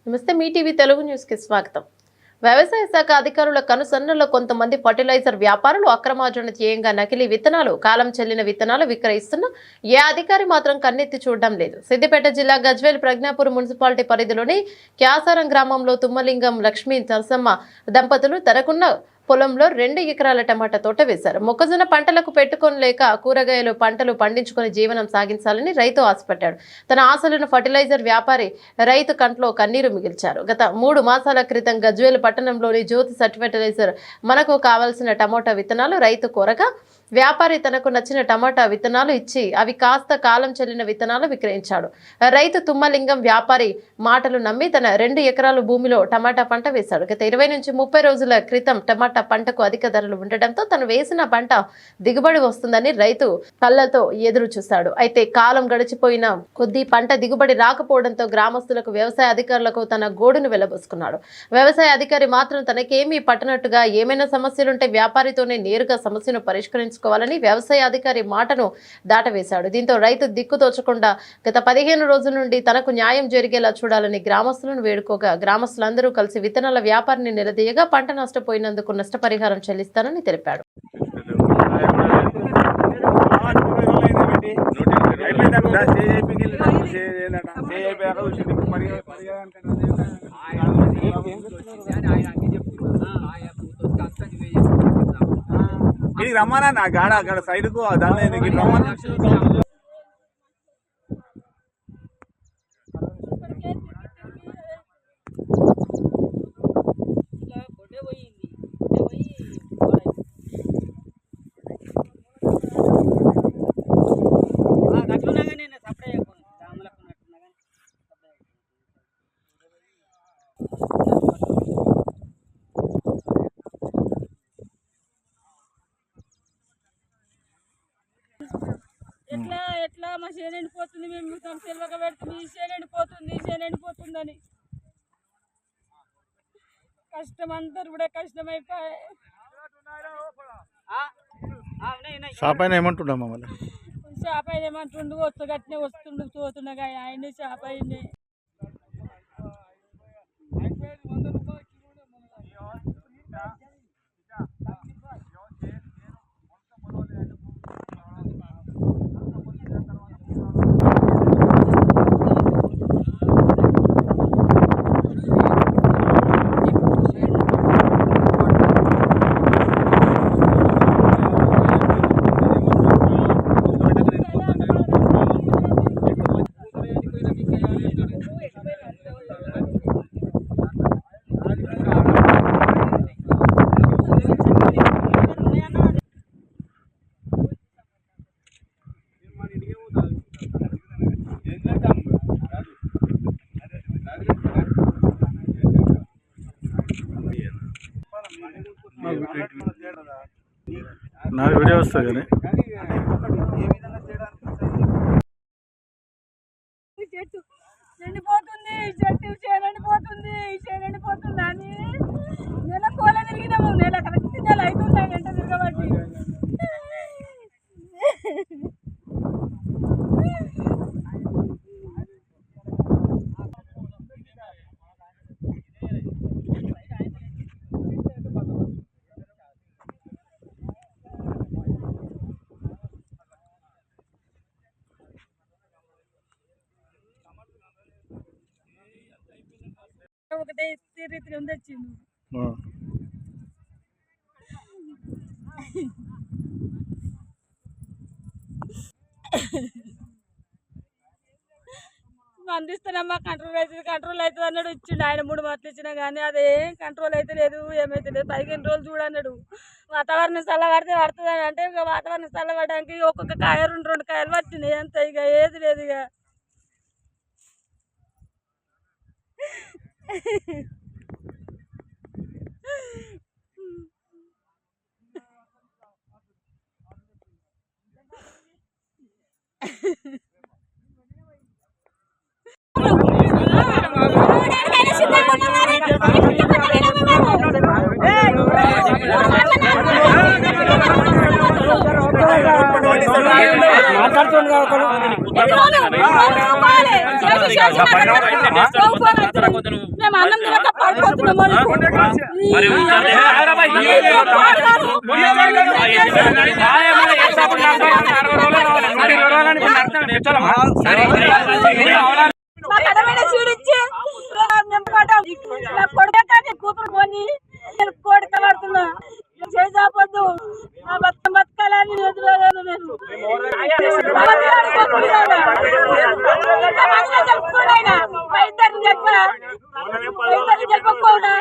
నమస్తే మీ TV Telugu news కి స్వాగతం. వ్యవసాయ శాఖ అధికారుల కనుసన్నల్లో కొంతమంది ఫర్టిలైజర్ వ్యాపారులు అక్రమార్జన ధ్యేయంగా నకిలీ విత్తనాలు, కాలం చెల్లిన విత్తనాలు విక్రయిస్తున్న ఏ అధికారి మాత్రం కన్నెత్తి చూడడం లేదు. సిద్దిపేట జిల్లా గజ్వేల్ ప్రజ్ఞాపూర్ మున్సిపాలిటీ పరిధిలోని క్యాసారం గ్రామంలో తుమ్మలింగం లక్ష్మీ నరసమ్మ దంపతులు తనకున్న పొలంలో 2 ఎకరాల టమాటా తోట వేశారు. మొక్కజొన్న పంటలకు పెట్టుకోలేక కూరగాయలు పంటలు పండించుకొని జీవనం సాగించాలని రైతు ఆశపడ్డాడు. తన ఆశలను ఫర్టిలైజర్ వ్యాపారి రైతు కంట్లో కన్నీరు మిగిల్చారు. గత 3 మాసాల క్రితం గజ్వేల్ పట్టణంలోని జ్యోతి ఫర్టిలైజర్ మనకు కావాల్సిన టమాటా విత్తనాలు రైతు కోరగా వ్యాపారి తనకు నచ్చిన టమాటా విత్తనాలు ఇచ్చి అవి కాస్త కాలం చెల్లిన విత్తనాలు విక్రయించాడు. రైతు తుమ్మలింగం వ్యాపారి మాటలు నమ్మి తన 2 ఎకరాల భూమిలో టమాటా పంట వేశాడు. గత 20 నుంచి 30 రోజుల క్రితం టమాటా పంటకు అధిక ధరలు ఉండటంతో తను వేసిన పంట దిగుబడి వస్తుందని రైతు కళ్ళతో ఎదురు చూశాడు. అయితే కాలం గడిచిపోయిన కొద్దీ పంట దిగుబడి రాకపోవడంతో గ్రామస్తులకు, వ్యవసాయ అధికారులకు తన గోడును వెళ్లబోసుకున్నాడు. వ్యవసాయ అధికారి మాత్రం తనకేమీ పట్టనట్టుగా ఏమైనా సమస్యలుంటే వ్యాపారితోనే నేరుగా సమస్యను పరిష్కరించుకోవాలని వ్యవసాయ అధికారి మాటను దాటవేశాడు. దీంతో రైతు దిక్కుతోచకుండా గత 15 రోజుల నుండి తనకు న్యాయం జరిగేలా చూడాలని గ్రామస్తులను వేడుకోగా గ్రామస్తులందరూ కలిసి విత్తనాల వ్యాపారిని నిలదీయగా పంట నష్టపోయినందుకు నష్టపరిహారం చెల్లిస్తానని తెలిపాడు. రమ్మన్నా నా గాడ అక్కడ సైడ్ కు దాని రమ్మన్నా. ఎట్లా మా చేను ఎండిపోతుంది, మేము సిల్వగా పెడుతుంది, ఈ చేను ఎండిపోతుందని కష్టం అందరు కూడా కష్టమైపోయి షాప్ అయినా ఏమంటున్నా మమ్మల్ని షాప్ అయిన ఏమంటుండు, గట్టినే వస్తుండు పోతుండగా ఆయనే షాప్ అయినే. నా వీడియో వస్తుంది కానీ చెట్టు ఎండిపోతుంది, ఎండిపోతుంది అని నెల కోల తిరిగినాము. నెల కరెక్ట్ నెల అవుతున్నాయి గంట తిరగబట్టి. ఒకటే రీతిగా ఉంది వచ్చింది. అందిస్తానమ్మా, కంట్రోల్ అవుతుంది అన్నాడు. ఇచ్చిండు ఆయన 3 మాటలు ఇచ్చినా కానీ అదేం కంట్రోల్ అయితే లేదు, ఏమైతే లేదు. 15 రోజులు చూడన్నాడు. వాతావరణం చల్లబడితే పడుతుంది అని అంటే ఇక వాతావరణం చల్లబడడానికి ఒక్కొక్క కాయ 2 కాయలు పట్టినాయి అంత. ఇక ఏది లేదు. ఇక కూతురు కొని కోడిక పడుతున్నా చేసాపొద్దు నా బతకాలని చెప్పుకోడా